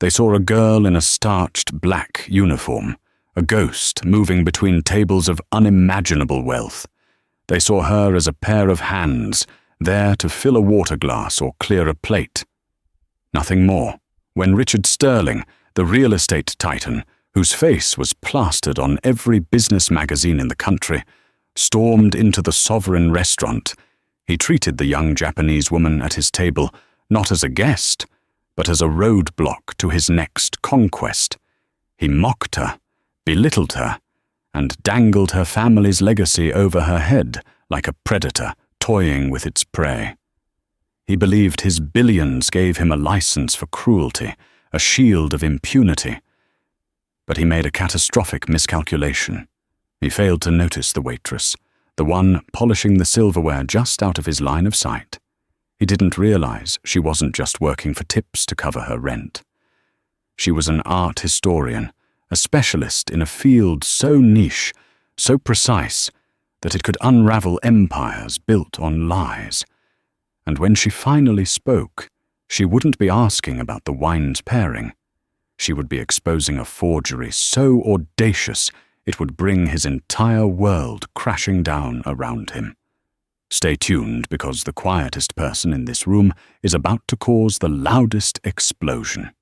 They saw a girl in a starched black uniform, a ghost moving between tables of unimaginable wealth. They saw her as a pair of hands, there to fill a water glass or clear a plate. Nothing more. When Richard Sterling, the real estate titan, whose face was plastered on every business magazine in the country, stormed into the Sovereign restaurant, he treated the young Japanese woman at his table not as a guest, but as a roadblock to his next conquest. He mocked her, belittled her, and dangled her family's legacy over her head like a predator toying with its prey. He believed his billions gave him a license for cruelty, a shield of impunity. But he made a catastrophic miscalculation. He failed to notice the waitress, the one polishing the silverware just out of his line of sight. He didn't realize she wasn't just working for tips to cover her rent. She was an art historian, a specialist in a field so niche, so precise, that it could unravel empires built on lies. And when she finally spoke, she wouldn't be asking about the wine's pairing. She would be exposing a forgery so audacious it would bring his entire world crashing down around him. Stay tuned, because the quietest person in this room is about to cause the loudest explosion.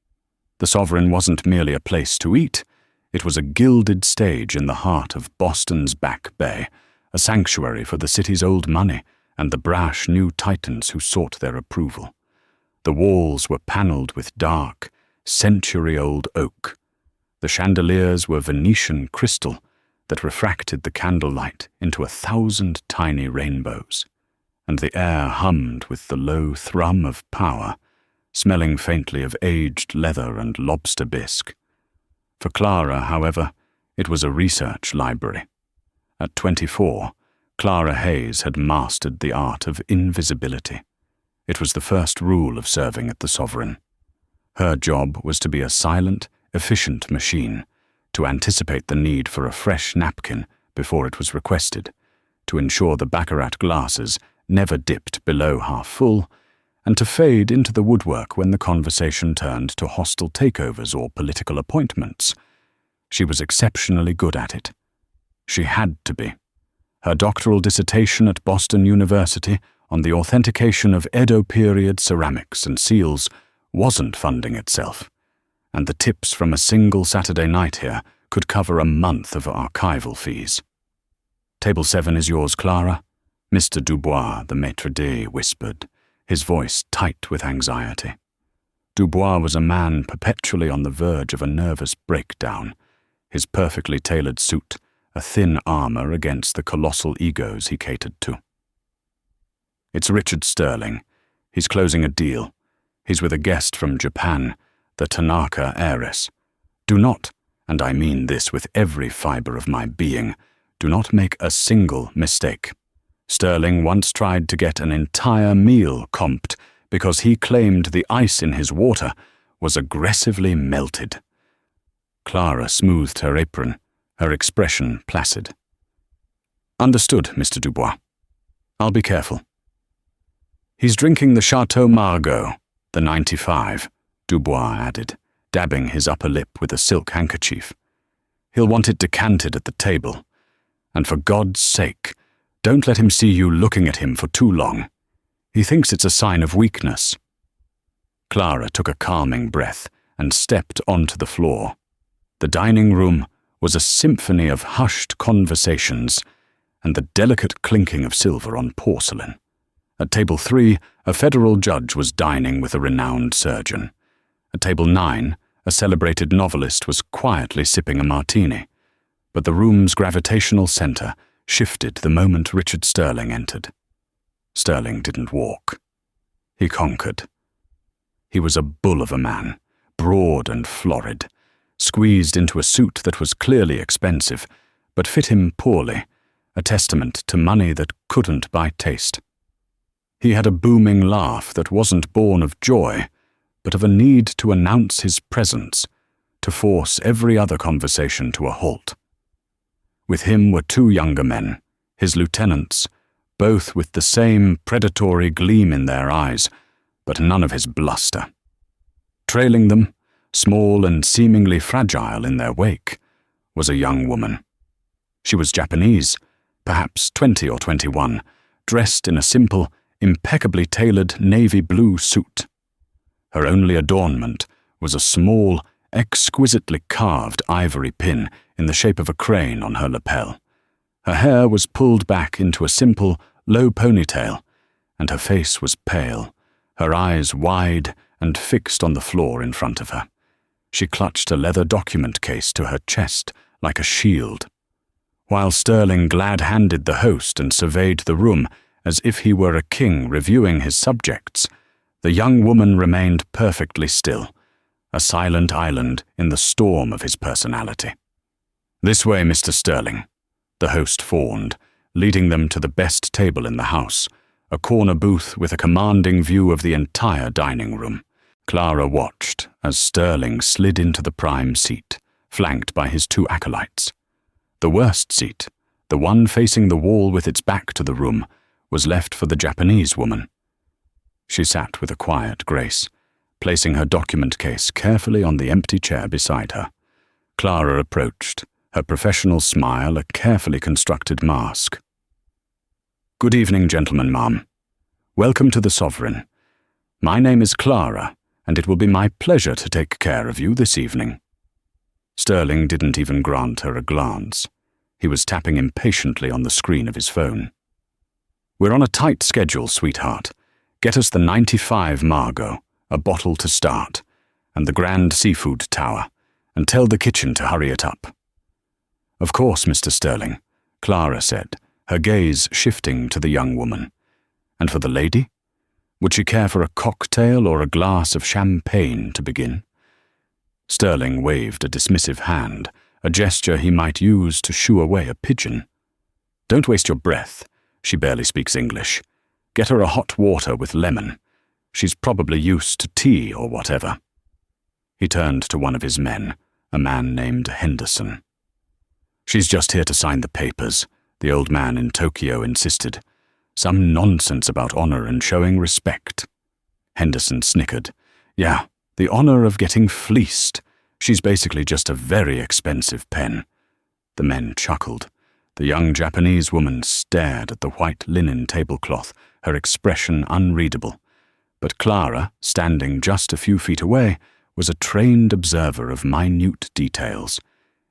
The Sovereign wasn't merely a place to eat. It was a gilded stage in the heart of Boston's Back Bay, a sanctuary for the city's old money and the brash new titans who sought their approval. The walls were panelled with dark, century-old oak. The chandeliers were Venetian crystal that refracted the candlelight into 1,000 tiny rainbows, and the air hummed with the low thrum of power, smelling faintly of aged leather and lobster bisque. For Clara, however, it was a research library. At 24, Clara Hayes had mastered the art of invisibility. It was the first rule of serving at the Sovereign. Her job was to be a silent, efficient machine, to anticipate the need for a fresh napkin before it was requested, to ensure the baccarat glasses never dipped below half full, and to fade into the woodwork when the conversation turned to hostile takeovers or political appointments. She was exceptionally good at it. She had to be. Her doctoral dissertation at Boston University on the authentication of Edo period ceramics and seals wasn't funding itself, and the tips from a single Saturday night here could cover a month of archival fees. "Table 7 is yours, Clara," Mr. Dubois, the maitre d' whispered, his voice tight with anxiety. Dubois was a man perpetually on the verge of a nervous breakdown, his perfectly tailored suit a thin armor against the colossal egos he catered to. "It's Richard Sterling. He's closing a deal. He's with a guest from Japan, the Tanaka Heiress. Do not, and I mean this with every fiber of my being, do not make a single mistake. Sterling once tried to get an entire meal comped because he claimed the ice in his water was aggressively melted." Clara smoothed her apron, her expression placid. "Understood, Mr. Dubois. I'll be careful." "He's drinking the Chateau Margaux, the 95, Dubois added, dabbing his upper lip with a silk handkerchief. "He'll want it decanted at the table. And for God's sake, don't let him see you looking at him for too long. He thinks it's a sign of weakness." Clara took a calming breath and stepped onto the floor. The dining room was a symphony of hushed conversations and the delicate clinking of silver on porcelain. At table 3, a federal judge was dining with a renowned surgeon. At table 9, a celebrated novelist was quietly sipping a martini, but the room's gravitational center shifted the moment Richard Sterling entered. Sterling didn't walk. He conquered. He was a bull of a man, broad and florid, squeezed into a suit that was clearly expensive, but fit him poorly, a testament to money that couldn't buy taste. He had a booming laugh that wasn't born of joy, but of a need to announce his presence, to force every other conversation to a halt. With him were 2 younger men, his lieutenants, both with the same predatory gleam in their eyes, but none of his bluster. Trailing them, small and seemingly fragile in their wake, was a young woman. She was Japanese, perhaps 20 or 21, dressed in a simple, impeccably tailored navy blue suit. Her only adornment was a small, exquisitely carved ivory pin in the shape of a crane on her lapel. Her hair was pulled back into a simple, low ponytail, and her face was pale, her eyes wide and fixed on the floor in front of her. She clutched a leather document case to her chest like a shield. While Sterling glad-handed the host and surveyed the room as if he were a king reviewing his subjects, the young woman remained perfectly still, a silent island in the storm of his personality. "This way, Mr. Sterling," the host fawned, leading them to the best table in the house, a corner booth with a commanding view of the entire dining room. Clara watched as Sterling slid into the prime seat, flanked by his two acolytes. The worst seat, the one facing the wall with its back to the room, was left for the Japanese woman. She sat with a quiet grace, placing her document case carefully on the empty chair beside her. Clara approached, her professional smile a carefully constructed mask. "Good evening, gentlemen, ma'am. Welcome to the Sovereign. My name is Clara, and it will be my pleasure to take care of you this evening." Sterling didn't even grant her a glance. He was tapping impatiently on the screen of his phone. "We're on a tight schedule, sweetheart. Get us the 95 Margot, a bottle to start, and the Grand Seafood Tower, and tell the kitchen to hurry it up." "Of course, Mr. Sterling," Clara said, her gaze shifting to the young woman. "And for the lady? Would she care for a cocktail or a glass of champagne to begin?" Sterling waved a dismissive hand, a gesture he might use to shoo away a pigeon. "Don't waste your breath. She barely speaks English. Get her a hot water with lemon. She's probably used to tea or whatever." He turned to one of his men, a man named Henderson. "She's just here to sign the papers," the old man in Tokyo insisted. "Some nonsense about honor and showing respect." Henderson snickered. "Yeah, the honor of getting fleeced. She's basically just a very expensive pen." The men chuckled. The young Japanese woman stared at the white linen tablecloth, her expression unreadable. But Clara, standing just a few feet away, was a trained observer of minute details.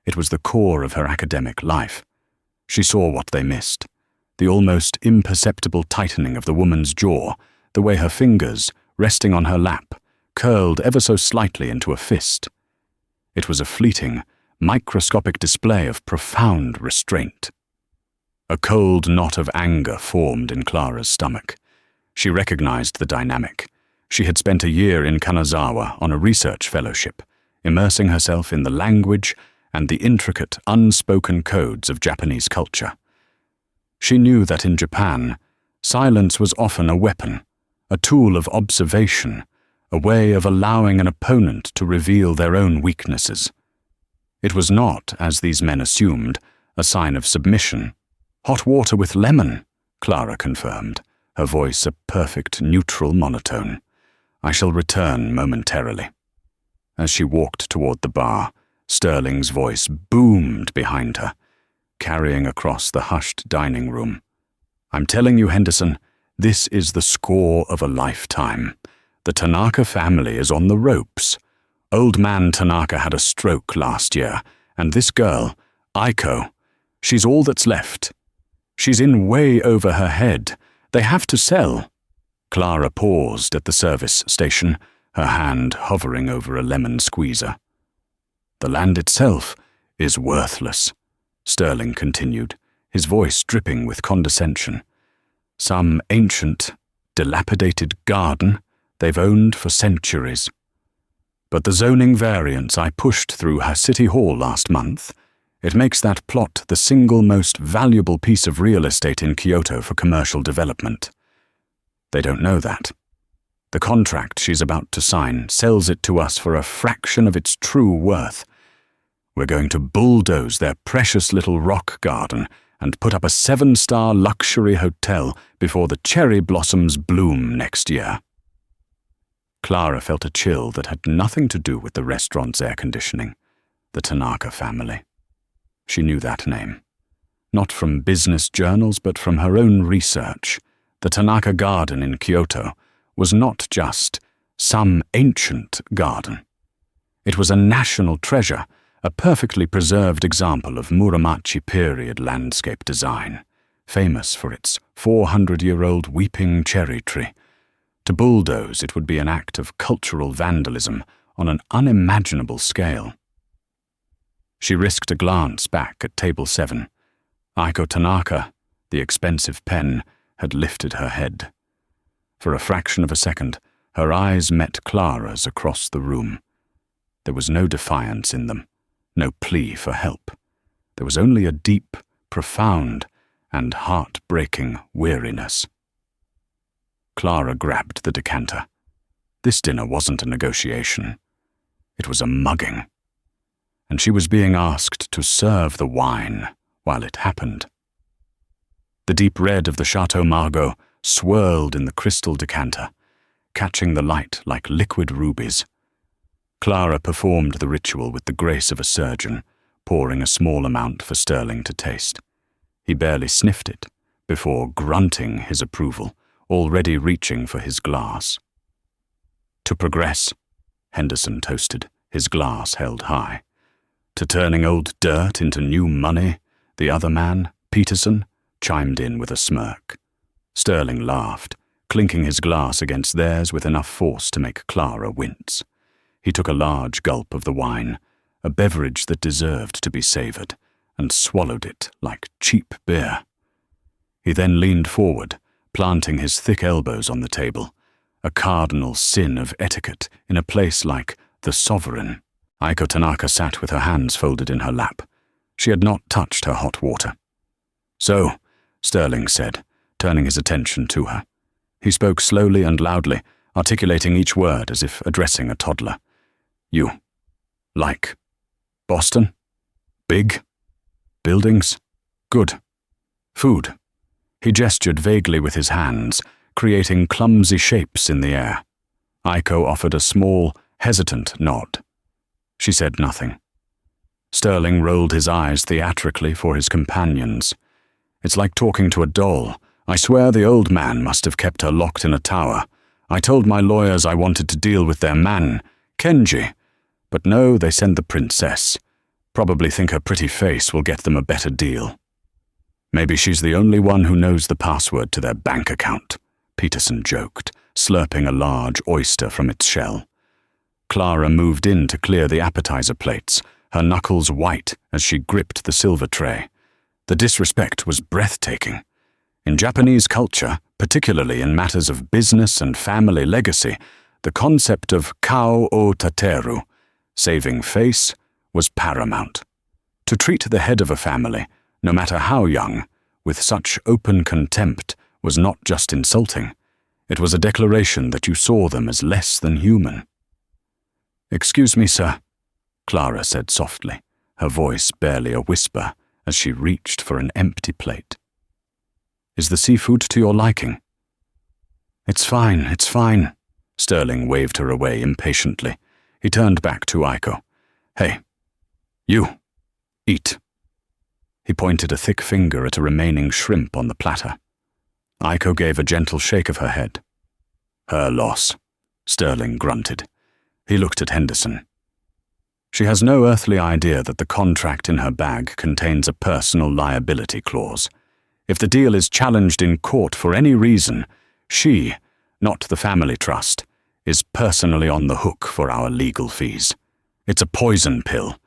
It was the core of her academic life. She saw what they missed. The almost imperceptible tightening of the woman's jaw, the way her fingers, resting on her lap, curled ever so slightly into a fist. It was a fleeting, microscopic display of profound restraint. A cold knot of anger formed in Clara's stomach. She recognized the dynamic. She had spent a year in Kanazawa on a research fellowship, immersing herself in the language and the intricate, unspoken codes of Japanese culture. She knew that in Japan, silence was often a weapon, a tool of observation, a way of allowing an opponent to reveal their own weaknesses. It was not, as these men assumed, a sign of submission. "Hot water with lemon," Clara confirmed, her voice a perfect neutral monotone. "I shall return momentarily." As she walked toward the bar, Sterling's voice boomed behind her, carrying across the hushed dining room. "I'm telling you, Henderson, this is the score of a lifetime. The Tanaka family is on the ropes. Old man Tanaka had a stroke last year, and this girl, Aiko, she's all that's left. She's in way over her head. They have to sell." Clara paused at the service station, her hand hovering over a lemon squeezer. "The land itself is worthless," Sterling continued, his voice dripping with condescension. "Some ancient, dilapidated garden they've owned for centuries. But the zoning variance I pushed through her city hall last month, it makes that plot the single most valuable piece of real estate in Kyoto for commercial development. They don't know that. The contract she's about to sign sells it to us for a fraction of its true worth. We're going to bulldoze their precious little rock garden and put up a 7-star luxury hotel before the cherry blossoms bloom next year." Clara felt a chill that had nothing to do with the restaurant's air conditioning. The Tanaka family. She knew that name. Not from business journals, but from her own research. The Tanaka Garden in Kyoto was not just some ancient garden. It was a national treasure, a perfectly preserved example of Muromachi period landscape design, famous for its 400-year-old weeping cherry tree. To bulldoze it would be an act of cultural vandalism on an unimaginable scale. She risked a glance back at table 7. Aiko Tanaka, the expensive pen, had lifted her head. For a fraction of a second, her eyes met Clara's across the room. There was no defiance in them, no plea for help. There was only a deep, profound, and heart-breaking weariness. Clara grabbed the decanter. This dinner wasn't a negotiation. It was a mugging. And she was being asked to serve the wine while it happened. The deep red of the Chateau Margaux swirled in the crystal decanter, catching the light like liquid rubies. Clara performed the ritual with the grace of a surgeon, pouring a small amount for Sterling to taste. He barely sniffed it, before grunting his approval, already reaching for his glass. To progress, Henderson toasted, his glass held high. To turning old dirt into new money, the other man, Peterson, chimed in with a smirk. Sterling laughed, clinking his glass against theirs with enough force to make Clara wince. He took a large gulp of the wine, a beverage that deserved to be savoured, and swallowed it like cheap beer. He then leaned forward, planting his thick elbows on the table, a cardinal sin of etiquette in a place like the Sovereign. Aiko Tanaka sat with her hands folded in her lap. She had not touched her hot water. "So," Sterling said, turning his attention to her. He spoke slowly and loudly, articulating each word as if addressing a toddler. "You. Like. Boston? Big? Buildings? Good. Food." He gestured vaguely with his hands, creating clumsy shapes in the air. Aiko offered a small, hesitant nod. She said nothing. Sterling rolled his eyes theatrically for his companions. "It's like talking to a doll. I swear the old man must have kept her locked in a tower. I told my lawyers I wanted to deal with their man, Kenji. But no, they send the princess. Probably think her pretty face will get them a better deal. Maybe she's the only one who knows the password to their bank account," Peterson joked, slurping a large oyster from its shell. Clara moved in to clear the appetizer plates, her knuckles white as she gripped the silver tray. The disrespect was breathtaking. In Japanese culture, particularly in matters of business and family legacy, the concept of kao o tateru, saving face, was paramount. To treat the head of a family, no matter how young, with such open contempt was not just insulting. It was a declaration that you saw them as less than human. "Excuse me, sir," Clara said softly, her voice barely a whisper as she reached for an empty plate. "Is the seafood to your liking?" It's fine," Sterling waved her away impatiently. He turned back to Aiko. "Hey, you, eat." He pointed a thick finger at a remaining shrimp on the platter. Aiko gave a gentle shake of her head. "Her loss," Sterling grunted. He looked at Henderson. "She has no earthly idea that the contract in her bag contains a personal liability clause. If the deal is challenged in court for any reason, she, not the family trust, is personally on the hook for our legal fees. It's a poison pill.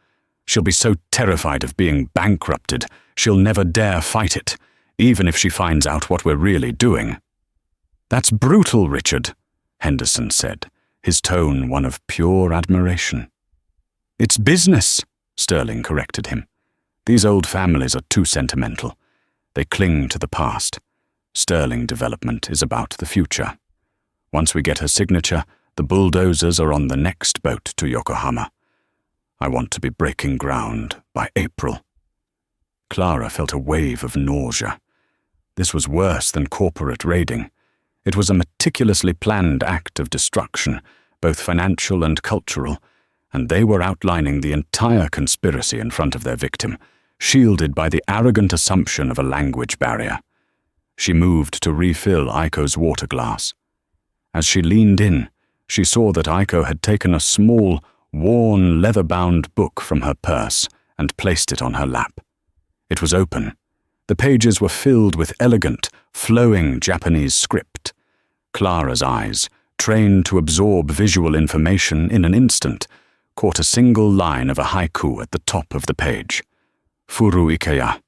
She'll be so terrified of being bankrupted, she'll never dare fight it, even if she finds out what we're really doing." "That's brutal, Richard," Henderson said, his tone one of pure admiration. "It's business," Sterling corrected him. "These old families are too sentimental. They cling to the past. Sterling development is about the future. Once we get her signature, the bulldozers are on the next boat to Yokohama. I want to be breaking ground by April." Clara felt a wave of nausea. This was worse than corporate raiding. It was a meticulously planned act of destruction, both financial and cultural, and they were outlining the entire conspiracy in front of their victim, shielded by the arrogant assumption of a language barrier. She moved to refill Aiko's water glass. As she leaned in, she saw that Aiko had taken a small, worn, leather-bound book from her purse and placed it on her lap. It was open. The pages were filled with elegant, flowing Japanese script. Clara's eyes, trained to absorb visual information in an instant, caught a single line of a haiku at the top of the page. Furu ikeya,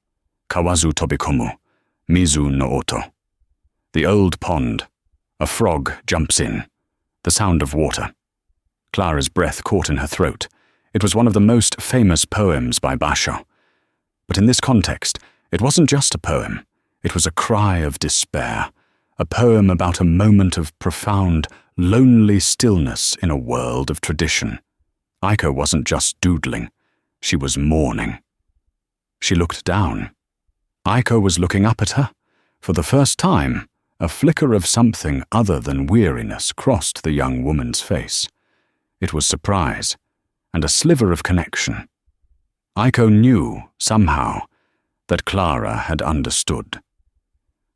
kawazu tobikomu, mizu no oto. The old pond. A frog jumps in. The sound of water. Clara's breath caught in her throat. It was one of the most famous poems by Basho. But in this context, it wasn't just a poem. It was a cry of despair, a poem about a moment of profound, lonely stillness in a world of tradition. Aiko wasn't just doodling. She was mourning. She looked down. Aiko was looking up at her. For the first time, a flicker of something other than weariness crossed the young woman's face. It was surprise, and a sliver of connection. Aiko knew, somehow, that Clara had understood.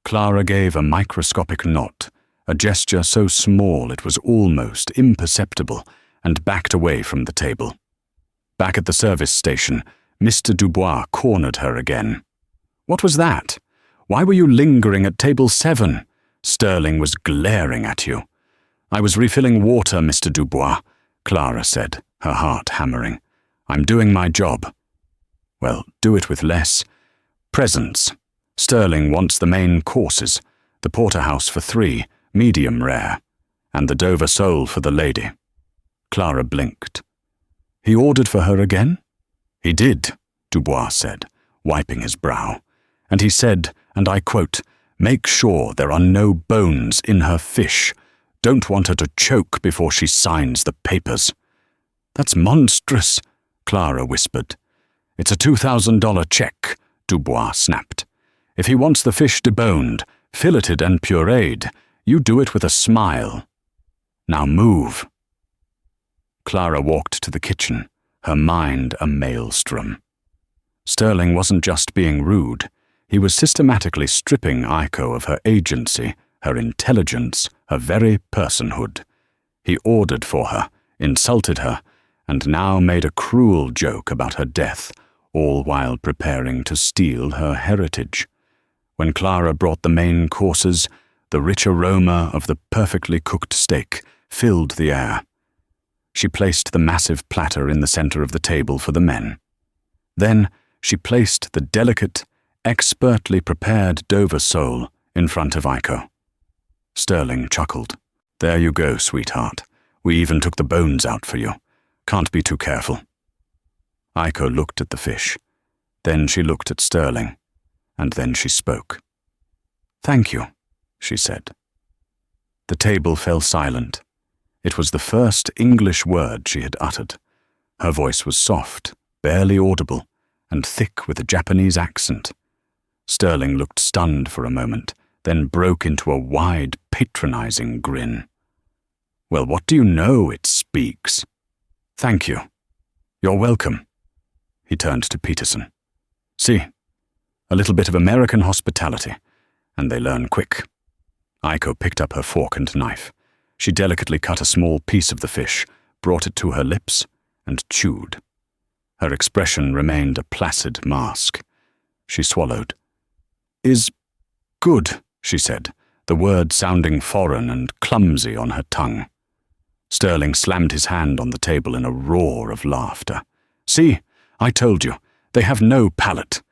Clara gave a microscopic nod, a gesture so small it was almost imperceptible, and backed away from the table. Back at the service station, Mr. Dubois cornered her again. "What was that? Why were you lingering at table 7? Sterling was glaring at you." "I was refilling water, Mr. Dubois," Clara said, her heart hammering. "I'm doing my job." "Well, do it with less. Presents. Sterling wants the main courses, the porterhouse for 3, medium rare, and the Dover sole for the lady." Clara blinked. "He ordered for her again?" "He did," Dubois said, wiping his brow. "And he said, and I quote, 'Make sure there are no bones in her fish. Don't want her to choke before she signs the papers.'" "That's monstrous," Clara whispered. "It's a $2,000 check," Dubois snapped. "If he wants the fish deboned, filleted and pureed, you do it with a smile. Now move." Clara walked to the kitchen, her mind a maelstrom. Sterling wasn't just being rude. He was systematically stripping Aiko of her agency, her intelligence, her very personhood. He ordered for her, insulted her, and now made a cruel joke about her death, all while preparing to steal her heritage. When Clara brought the main courses, the rich aroma of the perfectly cooked steak filled the air. She placed the massive platter in the center of the table for the men. Then she placed the delicate, expertly prepared Dover sole in front of Aiko. Sterling chuckled. "There you go, sweetheart. We even took the bones out for you. Can't be too careful." Aiko looked at the fish. Then she looked at Sterling, and then she spoke. "Thank you," she said. The table fell silent. It was the first English word she had uttered. Her voice was soft, barely audible, and thick with a Japanese accent. Sterling looked stunned for a moment, then broke into a wide, patronizing grin. "Well, what do you know? It speaks." "Thank you. You're welcome." He turned to Peterson. "See, a little bit of American hospitality, and they learn quick." Aiko picked up her fork and knife. She delicately cut a small piece of the fish, brought it to her lips, and chewed. Her expression remained a placid mask. She swallowed. "Is good," she said, the word sounding foreign and clumsy on her tongue. Sterling slammed his hand on the table in a roar of laughter. "See, I told you, they have no palate.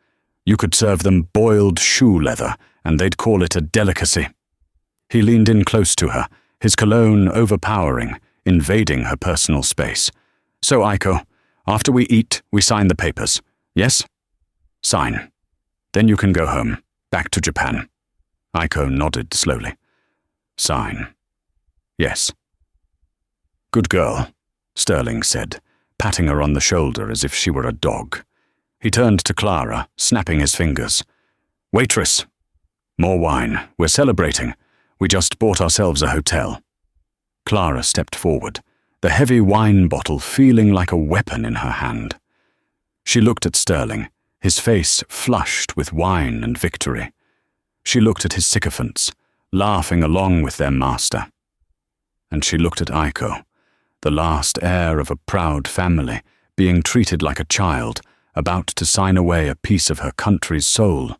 You could serve them boiled shoe leather, and they'd call it a delicacy." He leaned in close to her, his cologne overpowering, invading her personal space. "So, Aiko, after we eat, we sign the papers. Yes? Sign. Then you can go home, back to Japan." Aiko nodded slowly. "Sign. Yes." "Good girl," Sterling said, patting her on the shoulder as if she were a dog. He turned to Clara, snapping his fingers. "Waitress. More wine. We're celebrating. We just bought ourselves a hotel." Clara stepped forward, the heavy wine bottle feeling like a weapon in her hand. She looked at Sterling, his face flushed with wine and victory. She looked at his sycophants, laughing along with their master. And she looked at Aiko, the last heir of a proud family, being treated like a child, about to sign away a piece of her country's soul.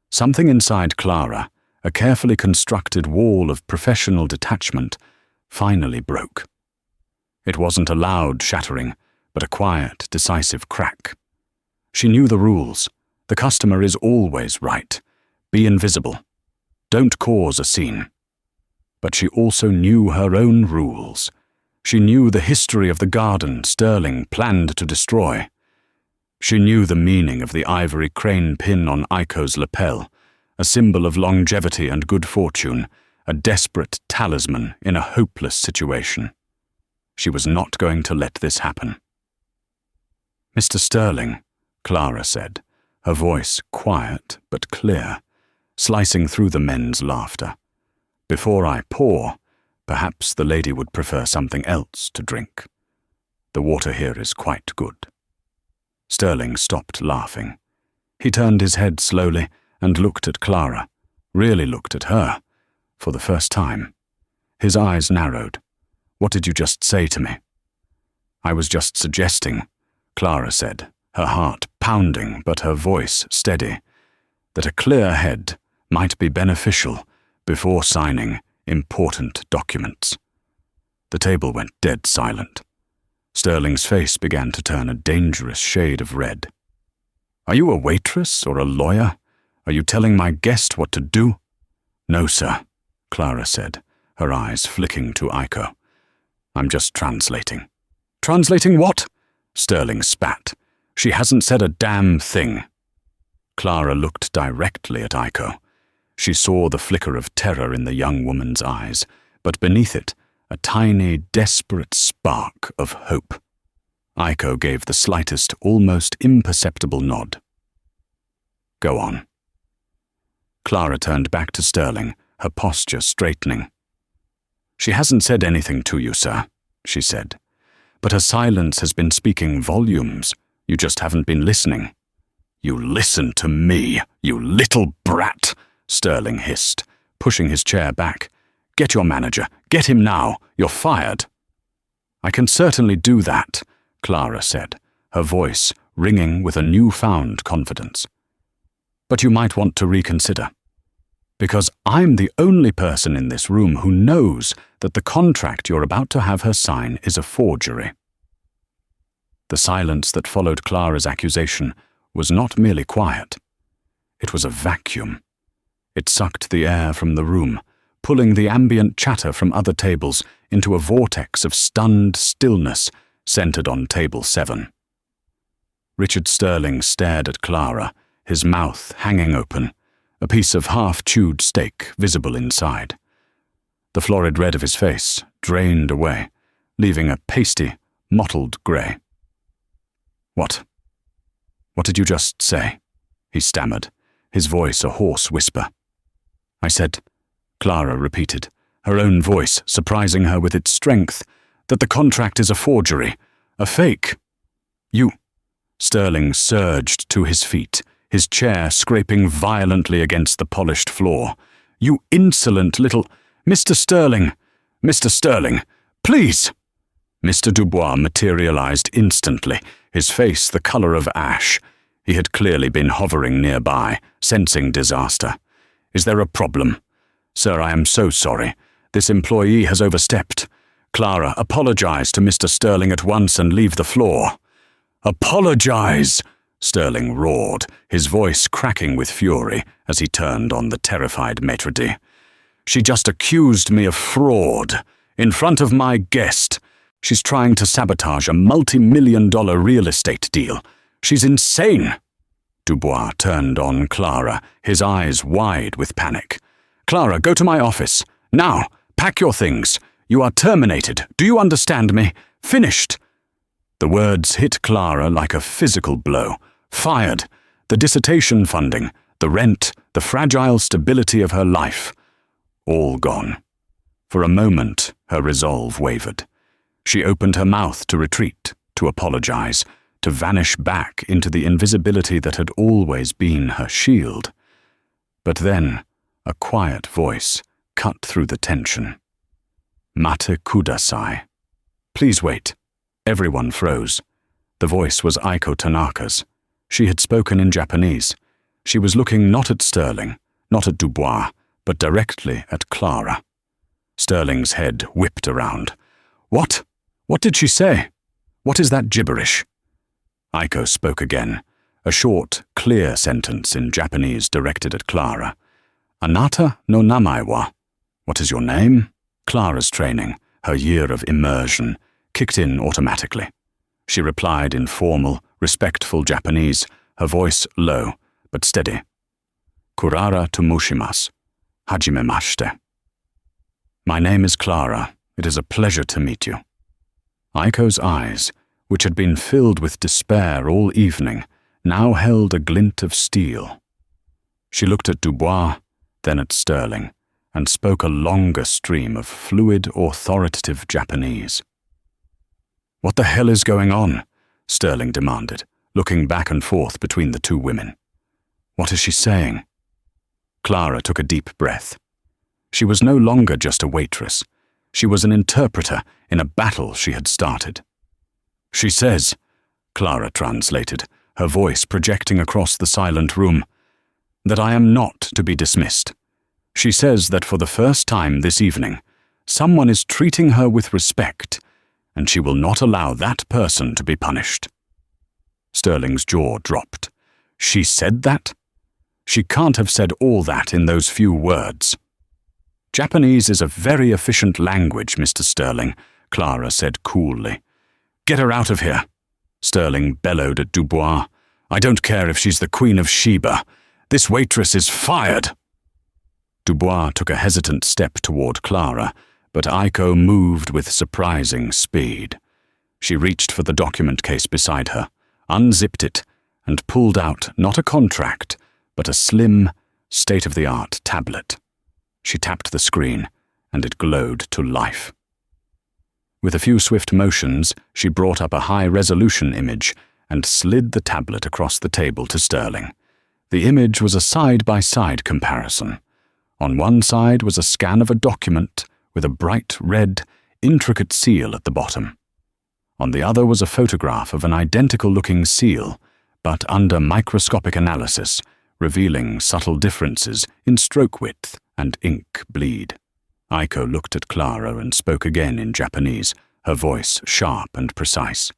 Something inside Clara, a carefully constructed wall of professional detachment, finally broke. It wasn't a loud shattering, but a quiet, decisive crack. She knew the rules. The customer is always right. Be invisible. Don't cause a scene. But she also knew her own rules. She knew the history of the garden Sterling planned to destroy. She knew the meaning of the ivory crane pin on Aiko's lapel, a symbol of longevity and good fortune, a desperate talisman in a hopeless situation. She was not going to let this happen. "Mr. Sterling," Clara said, her voice quiet but clear, slicing through the men's laughter. "Before I pour, perhaps the lady would prefer something else to drink. The water here is quite good." Sterling stopped laughing. He turned his head slowly and looked at Clara, really looked at her, for the first time. His eyes narrowed. "What did you just say to me?" "I was just suggesting," Clara said, her heart pounding but her voice steady, "that a clear head might be beneficial before signing important documents." The table went dead silent. Sterling's face began to turn a dangerous shade of red. "Are you a waitress or a lawyer? Are you telling my guest what to do?" "No, sir," Clara said, her eyes flicking to Aiko. "I'm just translating." "Translating what?" Sterling spat. "She hasn't said a damn thing." Clara looked directly at Aiko. She saw the flicker of terror in the young woman's eyes, but beneath it, a tiny, desperate spark of hope. Aiko gave the slightest, almost imperceptible nod. "Go on." Clara turned back to Sterling, her posture straightening. "She hasn't said anything to you, sir," she said. "But her silence has been speaking volumes. You just haven't been listening." "You listen to me, you little brat," Sterling hissed, pushing his chair back. "Get your manager. Get him now. You're fired." "I can certainly do that," Clara said, her voice ringing with a newfound confidence. "But you might want to reconsider. Because I'm the only person in this room who knows that the contract you're about to have her sign is a forgery." The silence that followed Clara's accusation was not merely quiet. It was a vacuum. It sucked the air from the room, pulling the ambient chatter from other tables into a vortex of stunned stillness centered on table 7. Richard Sterling stared at Clara, his mouth hanging open, a piece of half-chewed steak visible inside. The florid red of his face drained away, leaving a pasty, mottled grey. What did you just say?" he stammered, his voice a hoarse whisper. "I said," Clara repeated, her own voice surprising her with its strength, "that the contract is a forgery, a fake." "You—" Sterling surged to his feet, his chair scraping violently against the polished floor. "You insolent little— Mr. Sterling! Mr. Sterling! Please!" Mr. Dubois materialized instantly, his face the color of ash. He had clearly been hovering nearby, sensing disaster. "Is there a problem?" "Sir, I am so sorry. This employee has overstepped. Clara, apologize to Mr. Sterling at once and leave the floor." "Apologize!" Sterling roared, his voice cracking with fury as he turned on the terrified maître d'. "She just accused me of fraud, in front of my guest. She's trying to sabotage a multi-million-dollar real estate deal. She's insane." Dubois turned on Clara, his eyes wide with panic. "Clara, go to my office. Now, pack your things. You are terminated. Do you understand me? Finished." The words hit Clara like a physical blow. Fired. The dissertation funding, the rent, the fragile stability of her life. All gone. For a moment, her resolve wavered. She opened her mouth to retreat, to apologize, to vanish back into the invisibility that had always been her shield. But then, a quiet voice cut through the tension. "Mate kudasai." "Please wait." Everyone froze. The voice was Aiko Tanaka's. She had spoken in Japanese. She was looking not at Sterling, not at Dubois, but directly at Clara. Sterling's head whipped around. "What? What did she say? What is that gibberish?" Aiko spoke again, a short, clear sentence in Japanese directed at Clara. "Anata no namae wa?" "What is your name?" Clara's training, her year of immersion, kicked in automatically. She replied in formal, respectful Japanese, her voice low, but steady. "Kurara to Mushimas. Hajimemashite." "My name is Clara. It is a pleasure to meet you." Aiko's eyes, which had been filled with despair all evening, now held a glint of steel. She looked at Dubois, then at Sterling, and spoke a longer stream of fluid, authoritative Japanese. "What the hell is going on?" Sterling demanded, looking back and forth between the two women. "What is she saying?" Clara took a deep breath. She was no longer just a waitress. She was an interpreter in a battle she had started. "She says," Clara translated, her voice projecting across the silent room, "that I am not to be dismissed. She says that for the first time this evening, someone is treating her with respect, and she will not allow that person to be punished." Sterling's jaw dropped. She said that? She can't have said all that in those few words. "Japanese is a very efficient language, Mr. Sterling," Clara said coolly. "Get her out of here," Sterling bellowed at Dubois. "I don't care if she's the Queen of Sheba. This waitress is fired." Dubois took a hesitant step toward Clara, but Aiko moved with surprising speed. She reached for the document case beside her, unzipped it, and pulled out not a contract, but a slim, state-of-the-art tablet. She tapped the screen, and it glowed to life. With a few swift motions, she brought up a high-resolution image and slid the tablet across the table to Sterling. The image was a side-by-side comparison. On one side was a scan of a document with a bright red, intricate seal at the bottom. On the other was a photograph of an identical-looking seal, but under microscopic analysis, revealing subtle differences in stroke width and ink bleed. Aiko looked at Clara and spoke again in Japanese, her voice sharp and precise.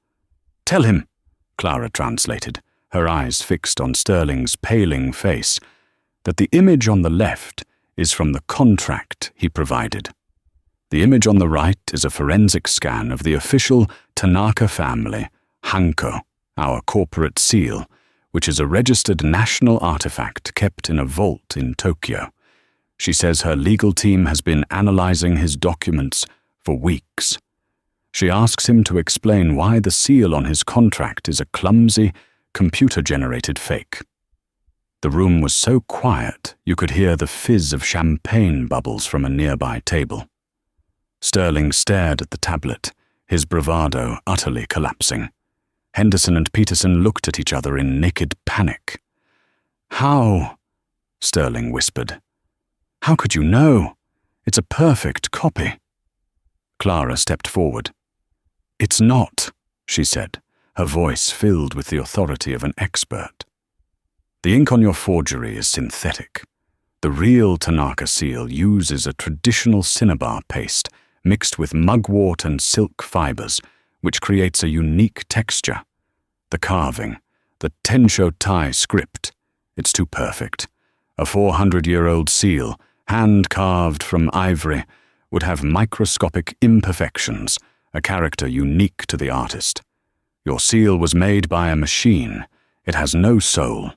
"Tell him," Clara translated, her eyes fixed on Sterling's paling face, "that the image on the left is from the contract he provided. The image on the right is a forensic scan of the official Tanaka family, Hanko, our corporate seal, which is a registered national artifact kept in a vault in Tokyo. She says her legal team has been analyzing his documents for weeks. She asks him to explain why the seal on his contract is a clumsy, computer-generated fake." The room was so quiet you could hear the fizz of champagne bubbles from a nearby table. Sterling stared at the tablet, his bravado utterly collapsing. Henderson and Peterson looked at each other in naked panic. "How?" Sterling whispered. "How could you know? It's a perfect copy." Clara stepped forward. "It's not," she said, her voice filled with the authority of an expert. "The ink on your forgery is synthetic. The real Tanaka seal uses a traditional cinnabar paste mixed with mugwort and silk fibers, which creates a unique texture. The carving, the Tensho Tai script, it's too perfect. A 400-year-old seal, hand-carved from ivory, would have microscopic imperfections, a character unique to the artist. Your seal was made by a machine. It has no soul."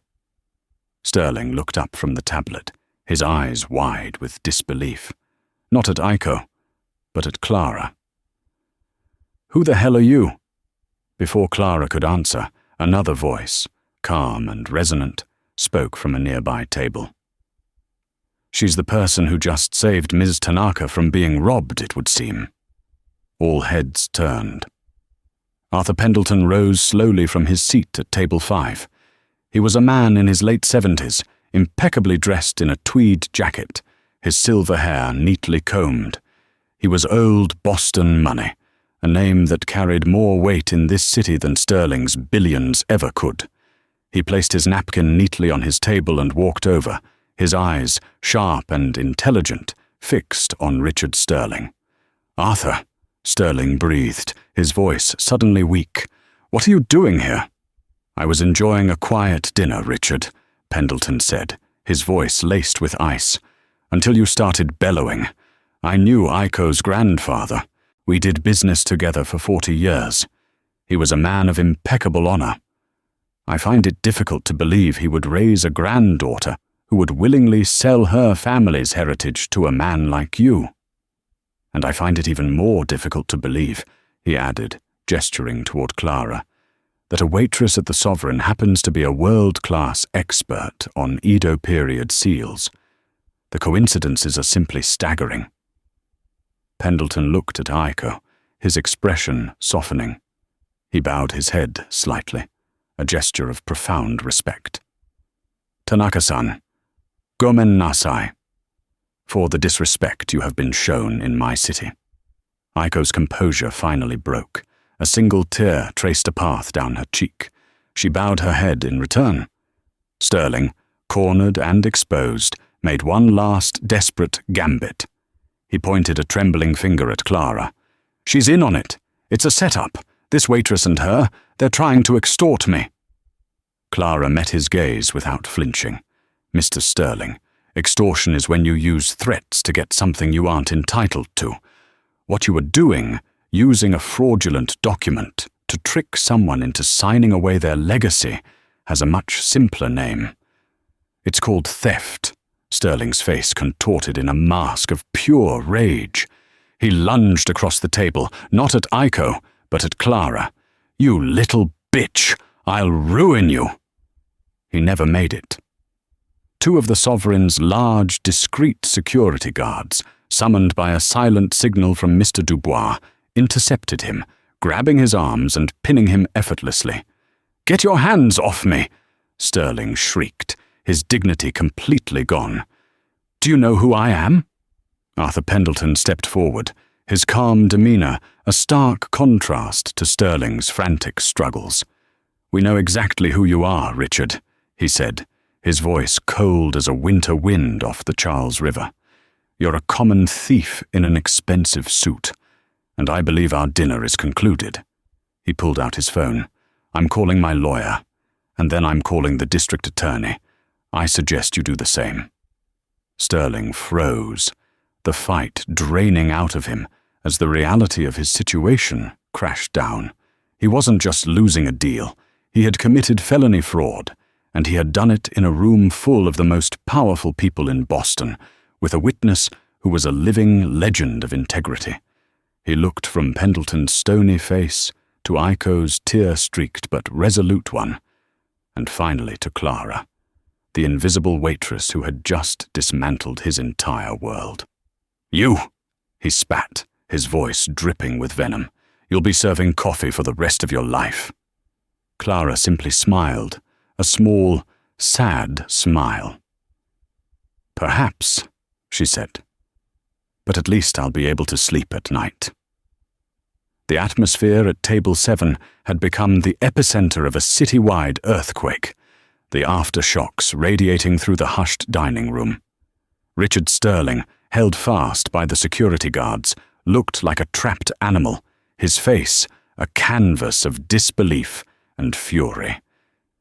Sterling looked up from the tablet, his eyes wide with disbelief. Not at Aiko, but at Clara. "Who the hell are you?" Before Clara could answer, another voice, calm and resonant, spoke from a nearby table. "She's the person who just saved Ms. Tanaka from being robbed, it would seem." All heads turned. Arthur Pendleton rose slowly from his seat at table 5. He was a man in his late 70s, impeccably dressed in a tweed jacket, his silver hair neatly combed. He was old Boston money, a name that carried more weight in this city than Sterling's billions ever could. He placed his napkin neatly on his table and walked over, his eyes, sharp and intelligent, fixed on Richard Sterling. "Arthur," Sterling breathed, his voice suddenly weak. "What are you doing here?" "I was enjoying a quiet dinner, Richard," Pendleton said, his voice laced with ice. "Until you started bellowing. I knew Aiko's grandfather. We did business together for 40 years. He was a man of impeccable honor. I find it difficult to believe he would raise a granddaughter who would willingly sell her family's heritage to a man like you. And I find it even more difficult to believe," he added, gesturing toward Clara, "that a waitress at the Sovereign happens to be a world-class expert on Edo period seals. The coincidences are simply staggering." Pendleton looked at Aiko, his expression softening. He bowed his head slightly, a gesture of profound respect. "Tanaka-san, gomen nasai, for the disrespect you have been shown in my city." Aiko's composure finally broke. A single tear traced a path down her cheek. She bowed her head in return. Sterling, cornered and exposed, made one last desperate gambit. He pointed a trembling finger at Clara. "She's in on it. It's a setup. This waitress and her, they're trying to extort me." Clara met his gaze without flinching. "Mr. Sterling, extortion is when you use threats to get something you aren't entitled to. What you were doing, using a fraudulent document to trick someone into signing away their legacy, has a much simpler name. It's called theft." Sterling's face contorted in a mask of pure rage. He lunged across the table, not at Aiko, but at Clara. "You little bitch! I'll ruin you!" He never made it. 2 of the Sovereign's large, discreet security guards, summoned by a silent signal from Mr. Dubois, intercepted him, grabbing his arms and pinning him effortlessly. "Get your hands off me!" Sterling shrieked, his dignity completely gone. "Do you know who I am?" Arthur Pendleton stepped forward, his calm demeanor a stark contrast to Sterling's frantic struggles. "We know exactly who you are, Richard," he said, his voice cold as a winter wind off the Charles River. "You're a common thief in an expensive suit, and I believe our dinner is concluded." He pulled out his phone. "I'm calling my lawyer, and then I'm calling the district attorney. I suggest you do the same." Sterling froze, the fight draining out of him as the reality of his situation crashed down. He wasn't just losing a deal. He had committed felony fraud, and he had done it in a room full of the most powerful people in Boston, with a witness who was a living legend of integrity. He looked from Pendleton's stony face to Aiko's tear-streaked but resolute one, and finally to Clara, the invisible waitress who had just dismantled his entire world. "You!" he spat, his voice dripping with venom. "You'll be serving coffee for the rest of your life." Clara simply smiled, a small, sad smile. "Perhaps," she said, "but at least I'll be able to sleep at night." The atmosphere at Table 7 had become the epicenter of a citywide earthquake, the aftershocks radiating through the hushed dining room. Richard Sterling, held fast by the security guards, looked like a trapped animal, his face a canvas of disbelief and fury.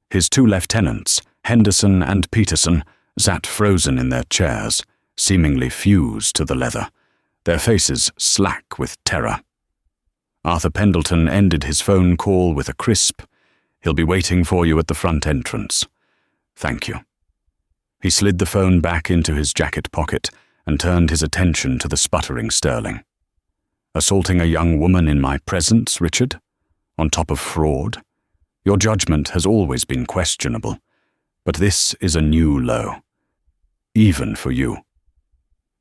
His 2 lieutenants, Henderson and Peterson, sat frozen in their chairs, seemingly fused to the leather, their faces slack with terror. Arthur Pendleton ended his phone call with a crisp, "He'll be waiting for you at the front entrance. Thank you." He slid the phone back into his jacket pocket and turned his attention to the sputtering Sterling. "Assaulting a young woman in my presence, Richard? On top of fraud? Your judgment has always been questionable, but this is a new low. Even for you."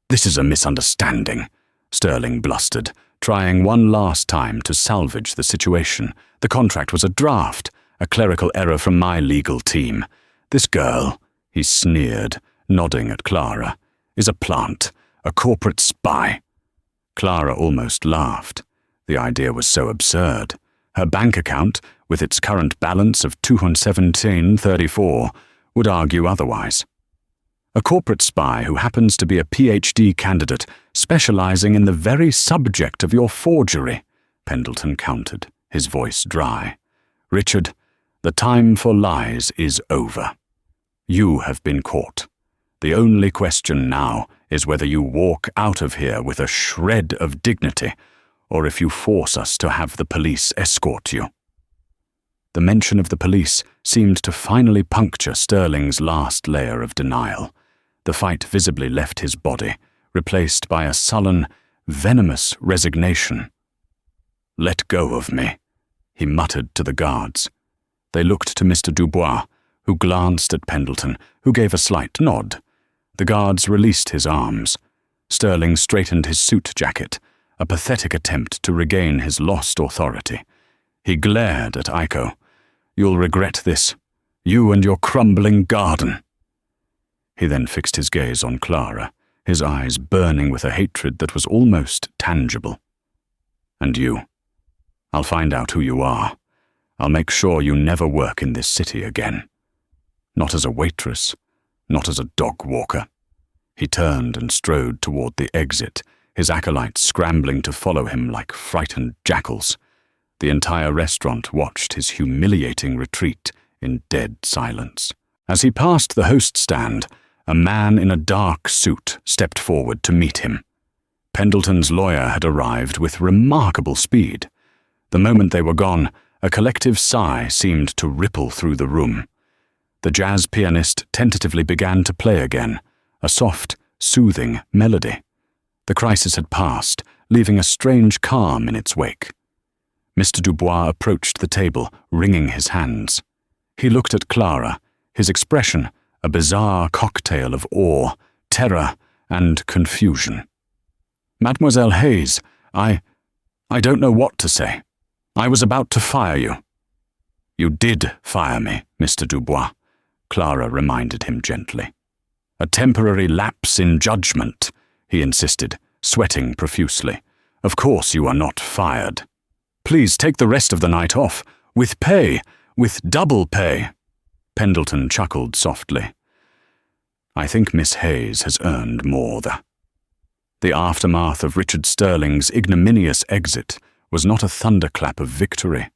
"This is a misunderstanding," Sterling blustered, trying one last time to salvage the situation. The contract was a draft, a clerical error from my legal team. This girl, he sneered, nodding at Clara, is a plant, a corporate spy. Clara almost laughed. The idea was so absurd. Her bank account, with its current balance of $217.34, would argue otherwise. A corporate spy who happens to be a PhD candidate specializing in the very subject of your forgery, Pendleton countered, his voice dry. Richard, the time for lies is over. You have been caught. The only question now is whether you walk out of here with a shred of dignity, or if you force us to have the police escort you. The mention of the police seemed to finally puncture Sterling's last layer of denial. The fight visibly left his body, replaced by a sullen, venomous resignation. "Let go of me," he muttered to the guards. They looked to Mr. Dubois, who glanced at Pendleton, who gave a slight nod. The guards released his arms. Sterling straightened his suit jacket, a pathetic attempt to regain his lost authority. He glared at Iko. "You'll regret this. You and your crumbling garden." He then fixed his gaze on Clara, his eyes burning with a hatred that was almost tangible. "And you. I'll find out who you are. I'll make sure you never work in this city again. Not as a waitress, not as a dog walker." He turned and strode toward the exit, his acolytes scrambling to follow him like frightened jackals. The entire restaurant watched his humiliating retreat in dead silence. As he passed the host stand, a man in a dark suit stepped forward to meet him. Pendleton's lawyer had arrived with remarkable speed. The moment they were gone, a collective sigh seemed to ripple through the room. The jazz pianist tentatively began to play again, a soft, soothing melody. The crisis had passed, leaving a strange calm in its wake. Mr. Dubois approached the table, wringing his hands. He looked at Clara, his expression a bizarre cocktail of awe, terror, and confusion. "Mademoiselle Hayes, I don't know what to say. I was about to fire you." "You did fire me, Mr. Dubois," Clara reminded him gently. "A temporary lapse in judgment," he insisted, sweating profusely. "Of course you are not fired. Please take the rest of the night off, with pay, with double pay." Pendleton chuckled softly. "I think Miss Hayes has earned more." The aftermath of Richard Sterling's ignominious exit was not a thunderclap of victory,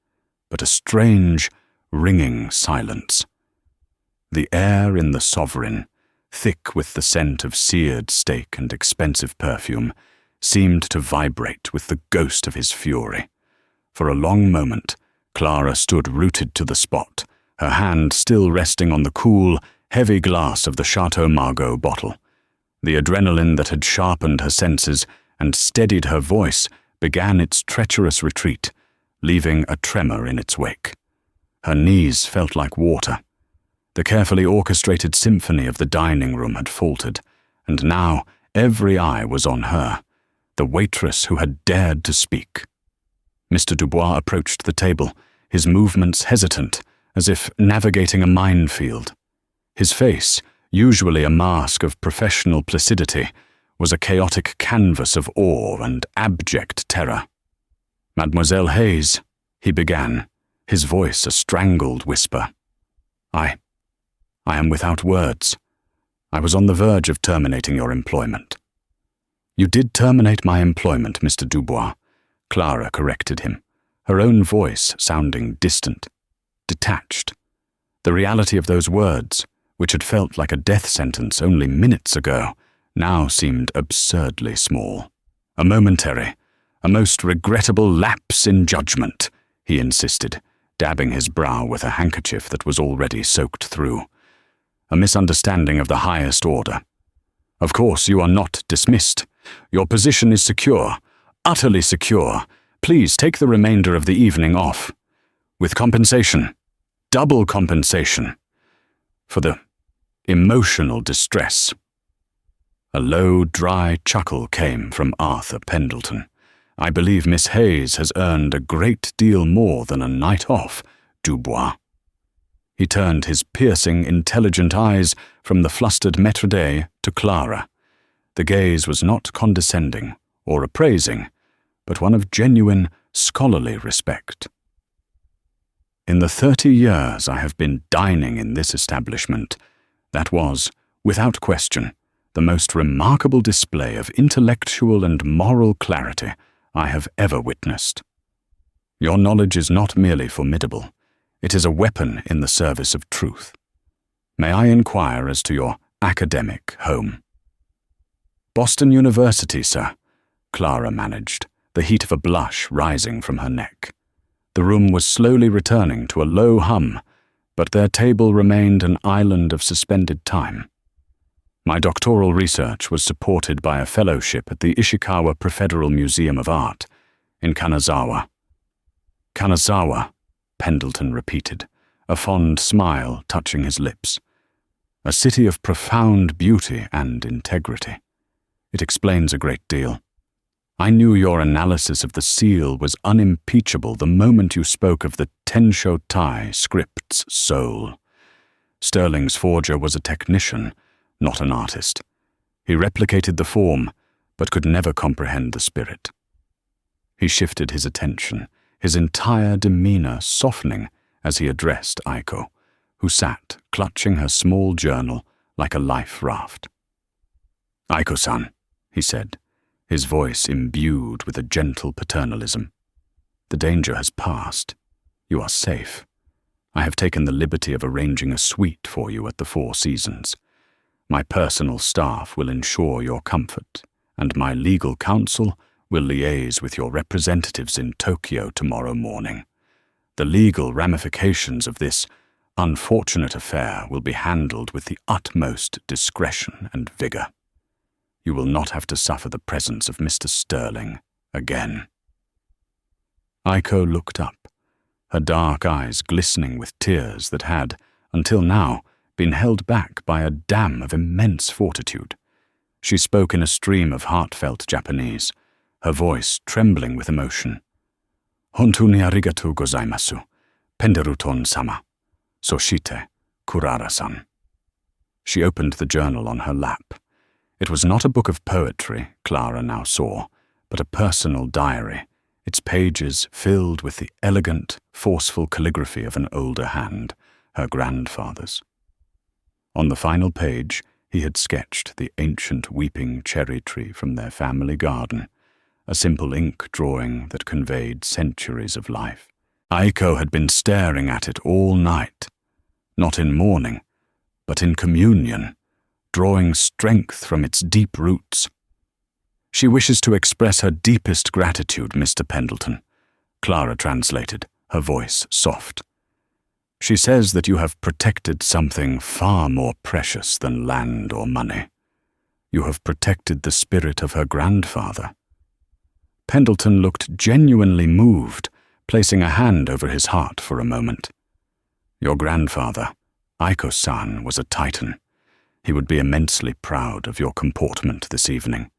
but a strange, ringing silence. The air in the Sovereign, thick with the scent of seared steak and expensive perfume, seemed to vibrate with the ghost of his fury. For a long moment, Clara stood rooted to the spot, her hand still resting on the cool, heavy glass of the Chateau Margaux bottle. The adrenaline that had sharpened her senses and steadied her voice began its treacherous retreat, leaving a tremor in its wake. Her knees felt like water. The carefully orchestrated symphony of the dining room had faltered, and now every eye was on her, the waitress who had dared to speak. Mr. Dubois approached the table, his movements hesitant, as if navigating a minefield. His face, usually a mask of professional placidity, was a chaotic canvas of awe and abject terror. "Mademoiselle Hayes," he began, his voice a strangled whisper. I am without words. I was on the verge of terminating your employment." "You did terminate my employment, Mr. Dubois," Clara corrected him, her own voice sounding distant, detached. The reality of those words, which had felt like a death sentence only minutes ago, now seemed absurdly small. "A momentary, a most regrettable lapse in judgment," he insisted, dabbing his brow with a handkerchief that was already soaked through. "A misunderstanding of the highest order. Of course, you are not dismissed. Your position is secure, utterly secure. Please take the remainder of the evening off. With compensation, double compensation, for the emotional distress." A low, dry chuckle came from Arthur Pendleton, I believe Miss Hayes has earned a great deal more than a night off, Dubois." He turned his piercing, intelligent eyes from the flustered maître d' to Clara. The gaze was not condescending or appraising, but one of genuine, scholarly respect. "In the 30 years I have been dining in this establishment, that was, without question, the most remarkable display of intellectual and moral clarity I have ever witnessed. Your knowledge is not merely formidable, it is a weapon in the service of truth. May I inquire as to your academic home?" "Boston University, sir," Clara managed, the heat of a blush rising from her neck. The room was slowly returning to a low hum, but their table remained an island of suspended time. "My doctoral research was supported by a fellowship at the Ishikawa Prefederal Museum of Art in Kanazawa." "Kanazawa," Pendleton repeated, a fond smile touching his lips. "A city of profound beauty and integrity. It explains a great deal. I knew your analysis of the seal was unimpeachable the moment you spoke of the Tensho-Tai script's soul. Sterling's forger was a technician, not an artist. He replicated the form, but could never comprehend the spirit." He shifted his attention, his entire demeanor softening as he addressed Aiko, who sat clutching her small journal like a life raft. "Aiko-san," he said, his voice imbued with a gentle paternalism. "The danger has passed. You are safe. I have taken the liberty of arranging a suite for you at the Four Seasons. My personal staff will ensure your comfort, and my legal counsel will liaise with your representatives in Tokyo tomorrow morning. The legal ramifications of this unfortunate affair will be handled with the utmost discretion and vigor. You will not have to suffer the presence of Mr. Sterling again." Aiko looked up, her dark eyes glistening with tears that had, until now, been held back by a dam of immense fortitude. She spoke in a stream of heartfelt Japanese, her voice trembling with emotion. "Hontou ni arigatou gozaimasu, Penderuton-sama, Soshite, Kurara-san." She opened the journal on her lap. It was not a book of poetry, Clara now saw, but a personal diary, its pages filled with the elegant, forceful calligraphy of an older hand, her grandfather's. On the final page, he had sketched the ancient weeping cherry tree from their family garden, a simple ink drawing that conveyed centuries of life. Aiko had been staring at it all night, not in mourning, but in communion, drawing strength from its deep roots. "She wishes to express her deepest gratitude, Mr. Pendleton," Clara translated, her voice soft. "She says that you have protected something far more precious than land or money. You have protected the spirit of her grandfather." Pendleton looked genuinely moved, placing a hand over his heart for a moment. "Your grandfather, Aiko-san, was a titan. He would be immensely proud of your comportment this evening.